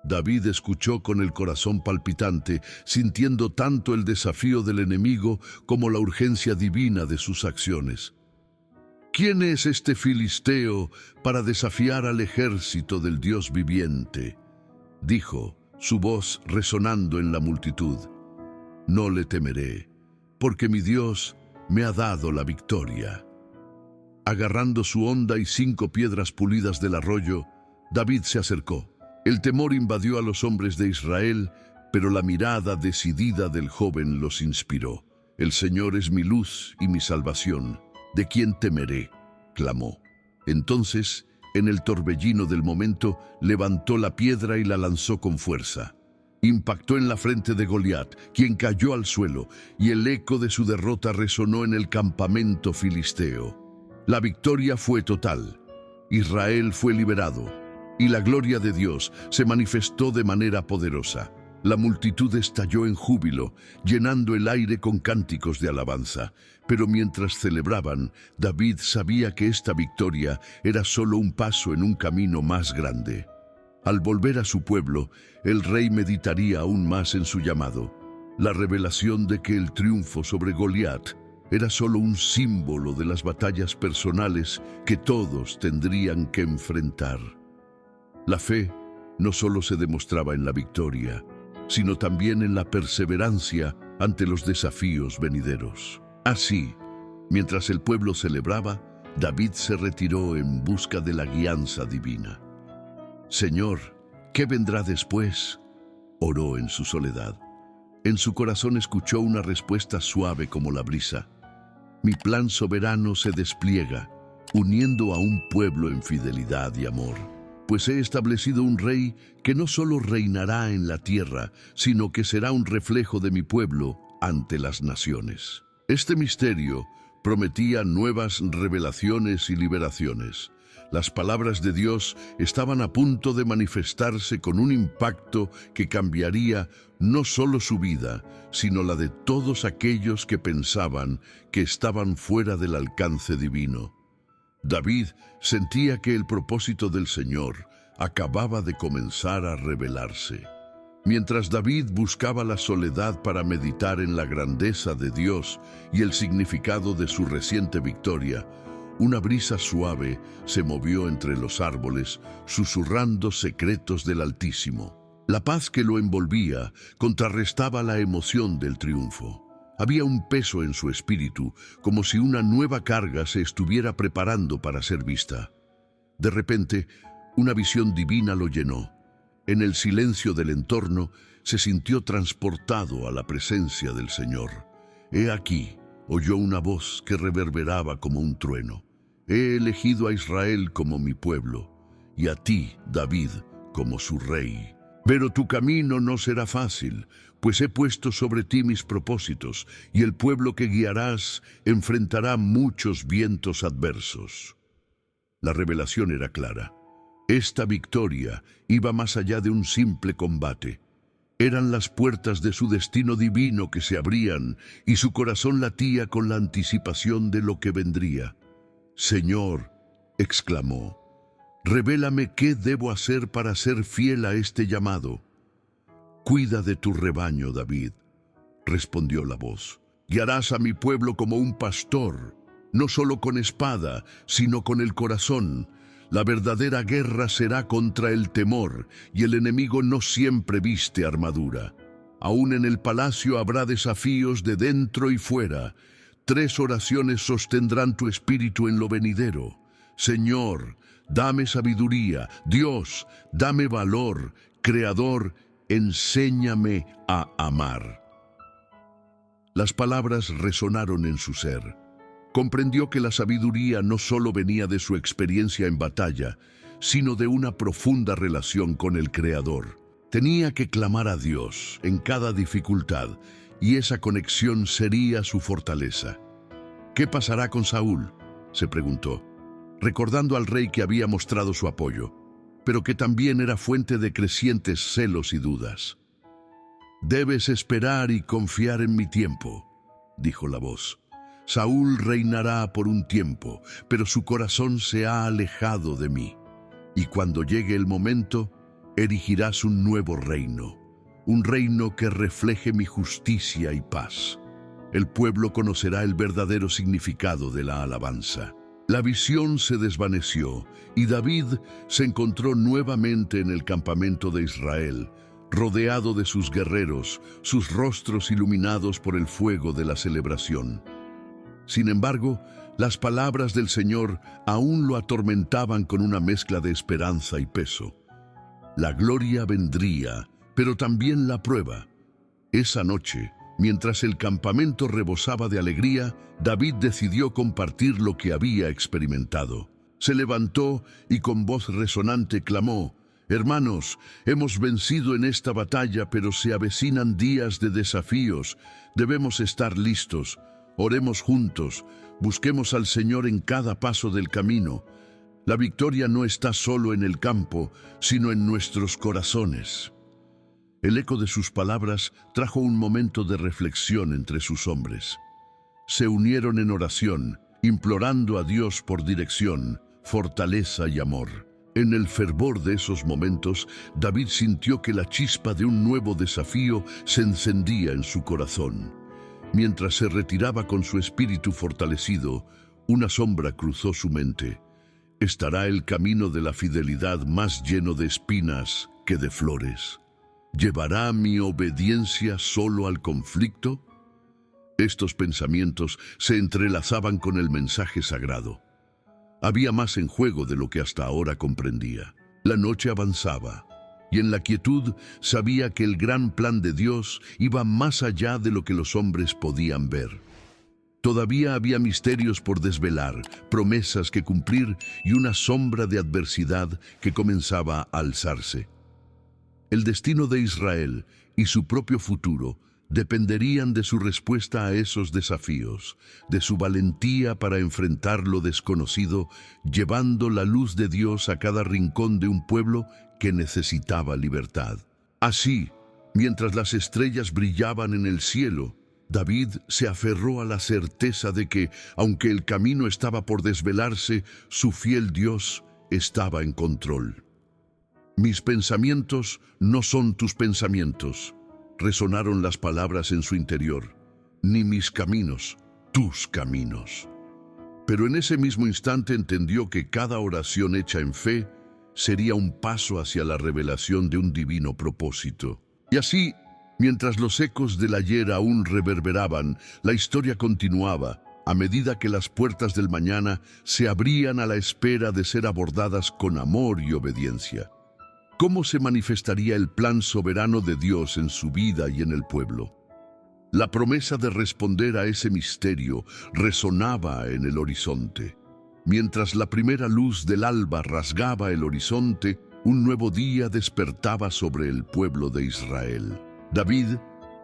David escuchó con el corazón palpitante, sintiendo tanto el desafío del enemigo como la urgencia divina de sus acciones. «¿Quién es este filisteo para desafiar al ejército del Dios viviente?», dijo, su voz resonando en la multitud. «No le temeré, porque mi Dios me ha dado la victoria». Agarrando su honda y 5 piedras pulidas del arroyo, David se acercó. El temor invadió a los hombres de Israel, pero la mirada decidida del joven los inspiró. «El Señor es mi luz y mi salvación. ¿De quién temeré?», clamó. Entonces, en el torbellino del momento, levantó la piedra y la lanzó con fuerza. Impactó en la frente de Goliat, quien cayó al suelo, y el eco de su derrota resonó en el campamento filisteo. La victoria fue total. Israel fue liberado, y la gloria de Dios se manifestó de manera poderosa. La multitud estalló en júbilo, llenando el aire con cánticos de alabanza. Pero mientras celebraban, David sabía que esta victoria era solo un paso en un camino más grande. Al volver a su pueblo, el rey meditaría aún más en su llamado. La revelación de que el triunfo sobre Goliat era solo un símbolo de las batallas personales que todos tendrían que enfrentar. La fe no solo se demostraba en la victoria, sino también en la perseverancia ante los desafíos venideros. Así, mientras el pueblo celebraba, David se retiró en busca de la guianza divina. Señor, ¿qué vendrá después?, oró en su soledad. En su corazón escuchó una respuesta suave como la brisa. Mi plan soberano se despliega, uniendo a un pueblo en fidelidad y amor. Pues he establecido un rey que no solo reinará en la tierra, sino que será un reflejo de mi pueblo ante las naciones. Este misterio prometía nuevas revelaciones y liberaciones. Las palabras de Dios estaban a punto de manifestarse con un impacto que cambiaría no solo su vida, sino la de todos aquellos que pensaban que estaban fuera del alcance divino. David sentía que el propósito del Señor acababa de comenzar a revelarse. Mientras David buscaba la soledad para meditar en la grandeza de Dios y el significado de su reciente victoria, una brisa suave se movió entre los árboles, susurrando secretos del Altísimo. La paz que lo envolvía contrarrestaba la emoción del triunfo. Había un peso en su espíritu, como si una nueva carga se estuviera preparando para ser vista. De repente, una visión divina lo llenó. En el silencio del entorno, se sintió transportado a la presencia del Señor. He aquí, oyó una voz que reverberaba como un trueno. He elegido a Israel como mi pueblo, y a ti, David, como su rey. Pero tu camino no será fácil, pues he puesto sobre ti mis propósitos, y el pueblo que guiarás enfrentará muchos vientos adversos. La revelación era clara. Esta victoria iba más allá de un simple combate. Eran las puertas de su destino divino que se abrían, y su corazón latía con la anticipación de lo que vendría. Señor, exclamó, revélame qué debo hacer para ser fiel a este llamado. Cuida de tu rebaño, David, respondió la voz. Guiarás a mi pueblo como un pastor, no solo con espada, sino con el corazón. La verdadera guerra será contra el temor, y el enemigo no siempre viste armadura. Aún en el palacio habrá desafíos de dentro y fuera. 3 oraciones sostendrán tu espíritu en lo venidero. Señor, dame sabiduría. Dios, dame valor. Creador, enséñame a amar. Las palabras resonaron en su ser. Comprendió que la sabiduría no solo venía de su experiencia en batalla, sino de una profunda relación con el Creador. Tenía que clamar a Dios en cada dificultad, y esa conexión sería su fortaleza. ¿Qué pasará con Saúl?, se preguntó, recordando al rey que había mostrado su apoyo, pero que también era fuente de crecientes celos y dudas. Debes esperar y confiar en mi tiempo, dijo la voz. Saúl reinará por un tiempo, pero su corazón se ha alejado de mí. Y cuando llegue el momento, erigirás un nuevo reino, un reino que refleje mi justicia y paz. El pueblo conocerá el verdadero significado de la alabanza. La visión se desvaneció y David se encontró nuevamente en el campamento de Israel, rodeado de sus guerreros, sus rostros iluminados por el fuego de la celebración. Sin embargo, las palabras del Señor aún lo atormentaban con una mezcla de esperanza y peso. La gloria vendría, pero también la prueba. Esa noche, mientras el campamento rebosaba de alegría, David decidió compartir lo que había experimentado. Se levantó y con voz resonante clamó: «Hermanos, hemos vencido en esta batalla, pero se avecinan días de desafíos. Debemos estar listos. Oremos juntos, busquemos al Señor en cada paso del camino. La victoria no está solo en el campo, sino en nuestros corazones». El eco de sus palabras trajo un momento de reflexión entre sus hombres. Se unieron en oración, implorando a Dios por dirección, fortaleza y amor. En el fervor de esos momentos, David sintió que la chispa de un nuevo desafío se encendía en su corazón. Mientras se retiraba con su espíritu fortalecido, una sombra cruzó su mente. ¿Estará el camino de la fidelidad más lleno de espinas que de flores? ¿Llevará mi obediencia solo al conflicto? Estos pensamientos se entrelazaban con el mensaje sagrado. Había más en juego de lo que hasta ahora comprendía. La noche avanzaba, y en la quietud sabía que el gran plan de Dios iba más allá de lo que los hombres podían ver. Todavía había misterios por desvelar, promesas que cumplir y una sombra de adversidad que comenzaba a alzarse. El destino de Israel y su propio futuro dependerían de su respuesta a esos desafíos, de su valentía para enfrentar lo desconocido, llevando la luz de Dios a cada rincón de un pueblo que necesitaba libertad. Así, mientras las estrellas brillaban en el cielo, David se aferró a la certeza de que, aunque el camino estaba por desvelarse, su fiel Dios estaba en control. Mis pensamientos no son tus pensamientos, resonaron las palabras en su interior, ni mis caminos, tus caminos. Pero en ese mismo instante entendió que cada oración hecha en fe sería un paso hacia la revelación de un divino propósito. Y así, mientras los ecos del ayer aún reverberaban, la historia continuaba, a medida que las puertas del mañana se abrían a la espera de ser abordadas con amor y obediencia. ¿Cómo se manifestaría el plan soberano de Dios en su vida y en el pueblo? La promesa de responder a ese misterio resonaba en el horizonte. Mientras la primera luz del alba rasgaba el horizonte, un nuevo día despertaba sobre el pueblo de Israel. David,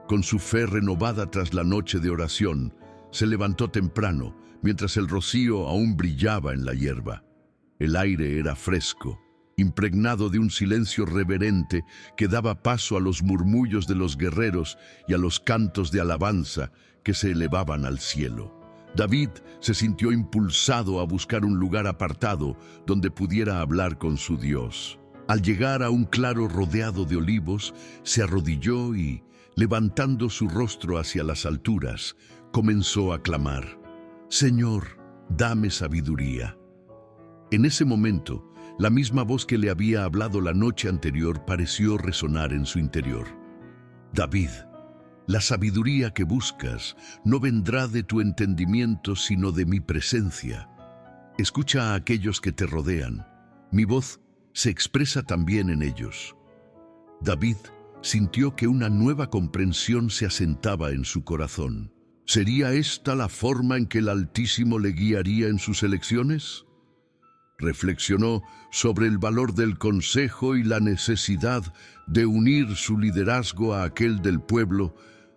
con su fe renovada tras la noche de oración, se levantó temprano, mientras el rocío aún brillaba en la hierba. El aire era fresco, impregnado de un silencio reverente que daba paso a los murmullos de los guerreros y a los cantos de alabanza que se elevaban al cielo. David se sintió impulsado a buscar un lugar apartado donde pudiera hablar con su Dios. Al llegar a un claro rodeado de olivos, se arrodilló y, levantando su rostro hacia las alturas, comenzó a clamar: «Señor, dame sabiduría». En ese momento, la misma voz que le había hablado la noche anterior pareció resonar en su interior. «David, la sabiduría que buscas no vendrá de tu entendimiento, sino de mi presencia. Escucha a aquellos que te rodean. Mi voz se expresa también en ellos». David sintió que una nueva comprensión se asentaba en su corazón. ¿Sería esta la forma en que el Altísimo le guiaría en sus elecciones? Reflexionó sobre el valor del consejo y la necesidad de unir su liderazgo a aquel del pueblo,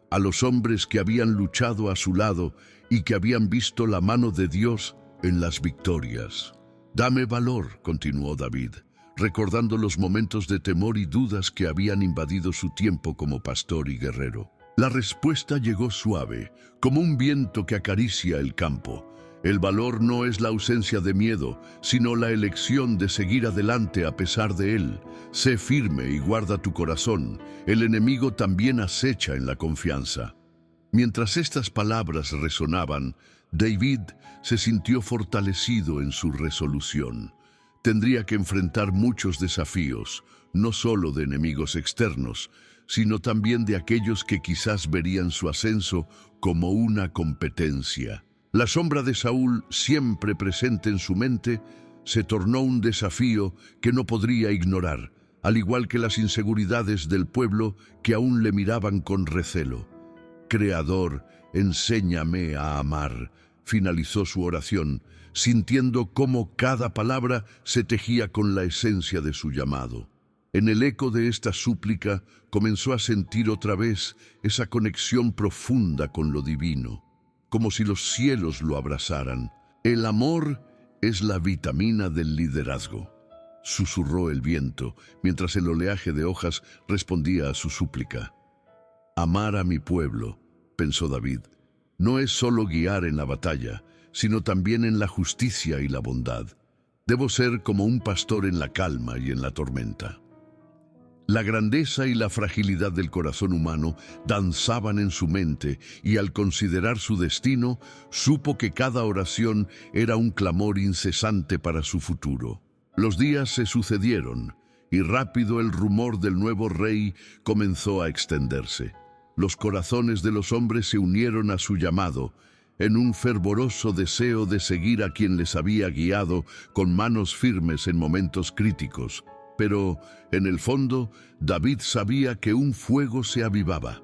a los hombres que habían luchado a su lado y que habían visto la mano de Dios en las victorias. «Dame valor», continuó David, recordando los momentos de temor y dudas que habían invadido su tiempo como pastor y guerrero. La respuesta llegó suave, como un viento que acaricia el campo. El valor no es la ausencia de miedo, sino la elección de seguir adelante a pesar de él. Sé firme y guarda tu corazón. El enemigo también acecha en la confianza. Mientras estas palabras resonaban, David se sintió fortalecido en su resolución. Tendría que enfrentar muchos desafíos, no solo de enemigos externos, sino también de aquellos que quizás verían su ascenso como una competencia. La sombra de Saúl, siempre presente en su mente, se tornó un desafío que no podría ignorar, al igual que las inseguridades del pueblo que aún le miraban con recelo. «Creador, enséñame a amar», finalizó su oración, sintiendo cómo cada palabra se tejía con la esencia de su llamado. En el eco de esta súplica comenzó a sentir otra vez esa conexión profunda con lo divino, como si los cielos lo abrazaran. «El amor es la vitamina del liderazgo», susurró el viento, mientras el oleaje de hojas respondía a su súplica. «Amar a mi pueblo», pensó David, «no es solo guiar en la batalla, sino también en la justicia y la bondad. Debo ser como un pastor en la calma y en la tormenta». La grandeza y la fragilidad del corazón humano danzaban en su mente y al considerar su destino, supo que cada oración era un clamor incesante para su futuro. Los días se sucedieron y rápido el rumor del nuevo rey comenzó a extenderse. Los corazones de los hombres se unieron a su llamado, en un fervoroso deseo de seguir a quien les había guiado con manos firmes en momentos críticos. Pero, en el fondo, David sabía que un fuego se avivaba.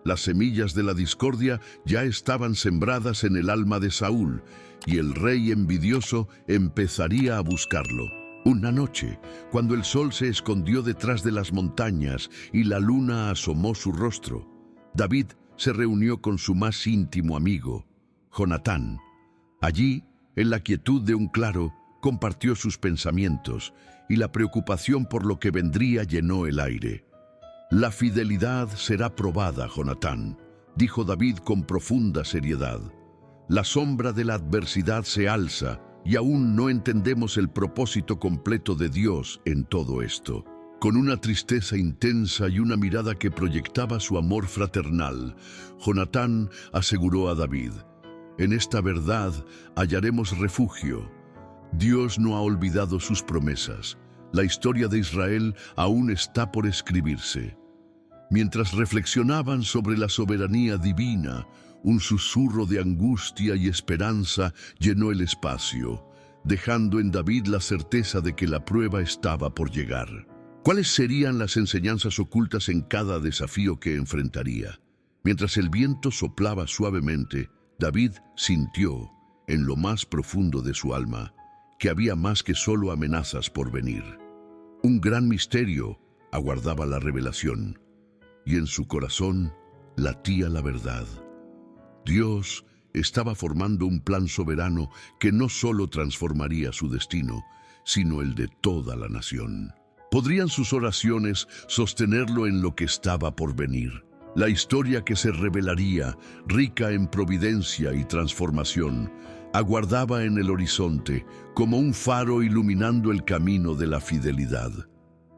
Las semillas de la discordia ya estaban sembradas en el alma de Saúl, y el rey envidioso empezaría a buscarlo. Una noche, cuando el sol se escondió detrás de las montañas y la luna asomó su rostro, David se reunió con su más íntimo amigo, Jonatán. Allí, en la quietud de un claro, compartió sus pensamientos, y la preocupación por lo que vendría llenó el aire. «La fidelidad será probada, Jonatán», dijo David con profunda seriedad. «La sombra de la adversidad se alza, y aún no entendemos el propósito completo de Dios en todo esto». Con una tristeza intensa y una mirada que proyectaba su amor fraternal, Jonatán aseguró a David: «En esta verdad hallaremos refugio. Dios no ha olvidado sus promesas. La historia de Israel aún está por escribirse». Mientras reflexionaban sobre la soberanía divina, un susurro de angustia y esperanza llenó el espacio, dejando en David la certeza de que la prueba estaba por llegar. ¿Cuáles serían las enseñanzas ocultas en cada desafío que enfrentaría? Mientras el viento soplaba suavemente, David sintió, en lo más profundo de su alma, que había más que solo amenazas por venir. Un gran misterio aguardaba la revelación, y en su corazón latía la verdad. Dios estaba formando un plan soberano que no solo transformaría su destino, sino el de toda la nación. ¿Podrían sus oraciones sostenerlo en lo que estaba por venir? La historia que se revelaría, rica en providencia y transformación, aguardaba en el horizonte como un faro iluminando el camino de la fidelidad.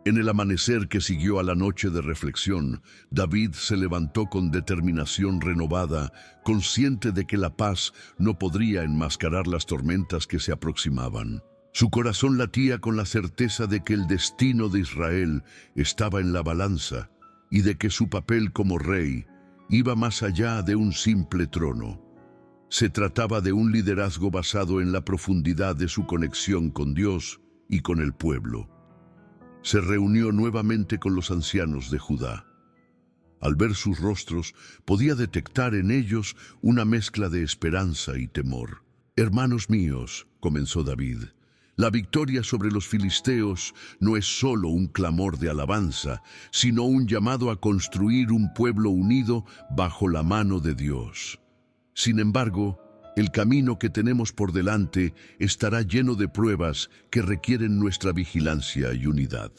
En el amanecer que siguió a la noche de reflexión, David se levantó con determinación renovada, consciente de que la paz no podría enmascarar las tormentas que se aproximaban. Su corazón latía con la certeza de que el destino de Israel estaba en la balanza y de que su papel como rey iba más allá de un simple trono. Se trataba de un liderazgo basado en la profundidad de su conexión con Dios y con el pueblo. Se reunió nuevamente con los ancianos de Judá. Al ver sus rostros, podía detectar en ellos una mezcla de esperanza y temor. «Hermanos míos», comenzó David, «la victoria sobre los filisteos no es solo un clamor de alabanza, sino un llamado a construir un pueblo unido bajo la mano de Dios. Sin embargo, el camino que tenemos por delante estará lleno de pruebas que requieren nuestra vigilancia y unidad».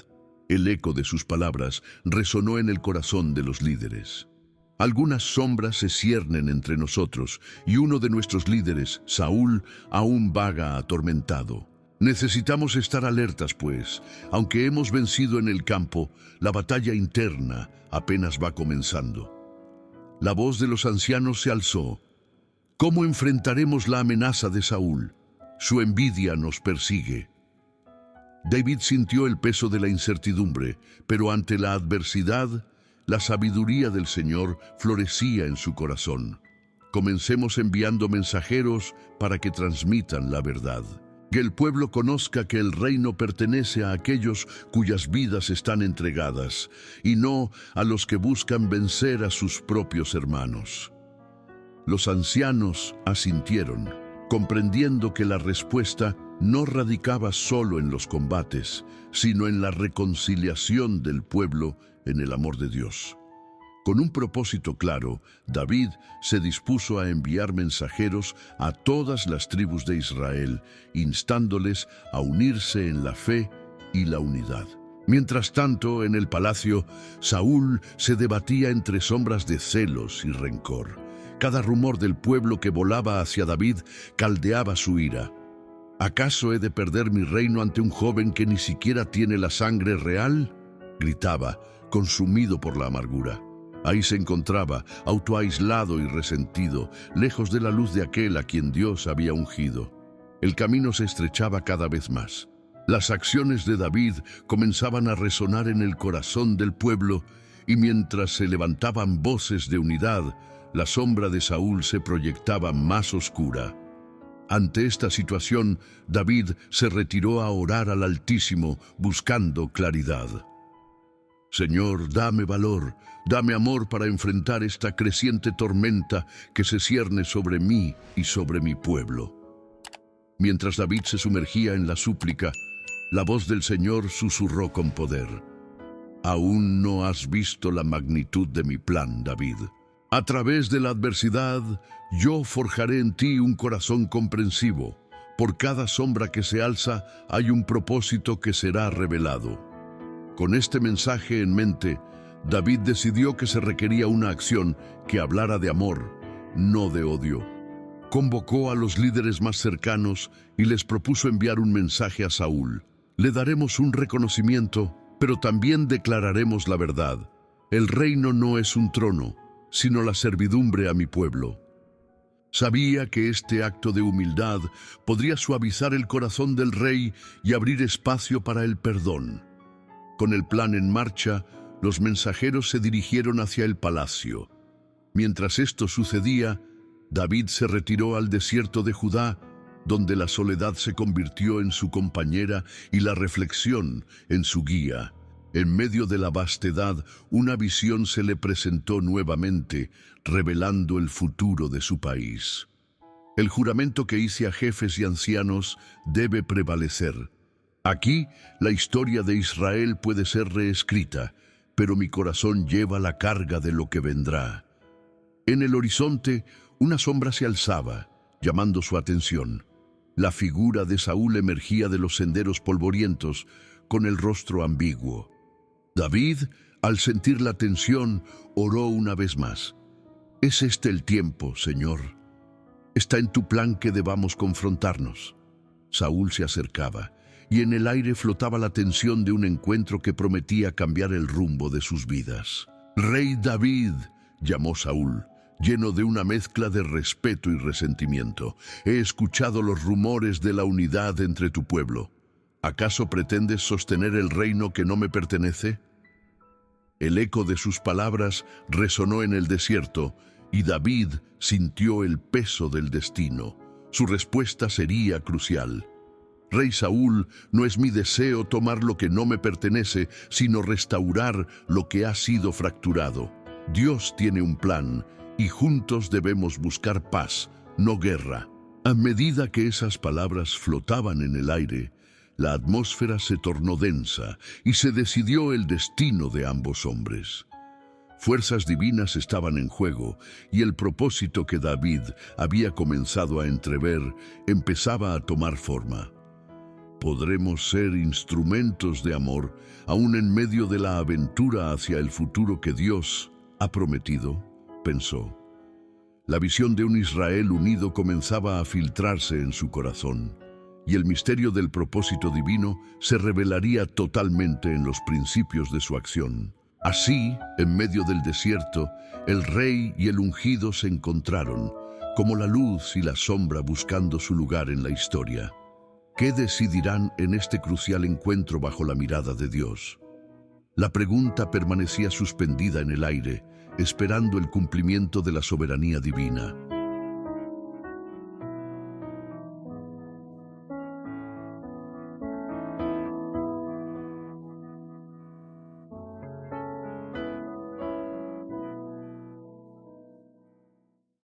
El eco de sus palabras resonó en el corazón de los líderes. Algunas sombras se ciernen entre nosotros y uno de nuestros líderes, Saúl, aún vaga atormentado. Necesitamos estar alertas, pues, aunque hemos vencido en el campo, la batalla interna apenas va comenzando. La voz de los ancianos se alzó. ¿Cómo enfrentaremos la amenaza de Saúl? Su envidia nos persigue. David sintió el peso de la incertidumbre, pero ante la adversidad, la sabiduría del Señor florecía en su corazón. Comencemos enviando mensajeros para que transmitan la verdad. Que el pueblo conozca que el reino pertenece a aquellos cuyas vidas están entregadas, y no a los que buscan vencer a sus propios hermanos. Los ancianos asintieron, comprendiendo que la respuesta no radicaba solo en los combates, sino en la reconciliación del pueblo en el amor de Dios. Con un propósito claro, David se dispuso a enviar mensajeros a todas las tribus de Israel, instándoles a unirse en la fe y la unidad. Mientras tanto, en el palacio, Saúl se debatía entre sombras de celos y rencor. Cada rumor del pueblo que volaba hacia David caldeaba su ira. ¿Acaso he de perder mi reino ante un joven que ni siquiera tiene la sangre real?, gritaba, consumido por la amargura. Ahí se encontraba, autoaislado y resentido, lejos de la luz de aquel a quien Dios había ungido. El camino se estrechaba cada vez más. Las acciones de David comenzaban a resonar en el corazón del pueblo, y mientras se levantaban voces de unidad, la sombra de Saúl se proyectaba más oscura. Ante esta situación, David se retiró a orar al Altísimo, buscando claridad. Señor, dame valor, dame amor para enfrentar esta creciente tormenta que se cierne sobre mí y sobre mi pueblo. Mientras David se sumergía en la súplica, la voz del Señor susurró con poder. Aún no has visto la magnitud de mi plan, David. A través de la adversidad, yo forjaré en ti un corazón comprensivo. Por cada sombra que se alza, hay un propósito que será revelado. Con este mensaje en mente, David decidió que se requería una acción que hablara de amor, no de odio. Convocó a los líderes más cercanos y les propuso enviar un mensaje a Saúl. Le daremos un reconocimiento, pero también declararemos la verdad. El reino no es un trono, sino la servidumbre a mi pueblo. Sabía que este acto de humildad podría suavizar el corazón del rey y abrir espacio para el perdón. Con el plan en marcha, los mensajeros se dirigieron hacia el palacio. Mientras esto sucedía, David se retiró al desierto de Judá, donde la soledad se convirtió en su compañera y la reflexión en su guía. En medio de la vastedad, una visión se le presentó nuevamente, revelando el futuro de su país. El juramento que hice a jefes y ancianos debe prevalecer. Aquí, la historia de Israel puede ser reescrita, pero mi corazón lleva la carga de lo que vendrá. En el horizonte, una sombra se alzaba, llamando su atención. La figura de Saúl emergía de los senderos polvorientos, con el rostro ambiguo. David, al sentir la tensión, oró una vez más. ¿Es este el tiempo, Señor? ¿Está en tu plan que debamos confrontarnos? Saúl se acercaba, y en el aire flotaba la tensión de un encuentro que prometía cambiar el rumbo de sus vidas. «Rey David», llamó Saúl, lleno de una mezcla de respeto y resentimiento. «He escuchado los rumores de la unidad entre tu pueblo. ¿Acaso pretendes sostener el reino que no me pertenece?» El eco de sus palabras resonó en el desierto, y David sintió el peso del destino. Su respuesta sería crucial. «Rey Saúl, no es mi deseo tomar lo que no me pertenece, sino restaurar lo que ha sido fracturado. Dios tiene un plan, y juntos debemos buscar paz, no guerra». A medida que esas palabras flotaban en el aire, la atmósfera se tornó densa y se decidió el destino de ambos hombres. Fuerzas divinas estaban en juego, y el propósito que David había comenzado a entrever empezaba a tomar forma. Podremos ser instrumentos de amor, aún en medio de la aventura hacia el futuro que Dios ha prometido, pensó. La visión de un Israel unido comenzaba a filtrarse en su corazón, y el misterio del propósito divino se revelaría totalmente en los principios de su acción. Así, en medio del desierto, el rey y el ungido se encontraron, como la luz y la sombra buscando su lugar en la historia. ¿Qué decidirán en este crucial encuentro bajo la mirada de Dios? La pregunta permanecía suspendida en el aire, esperando el cumplimiento de la soberanía divina.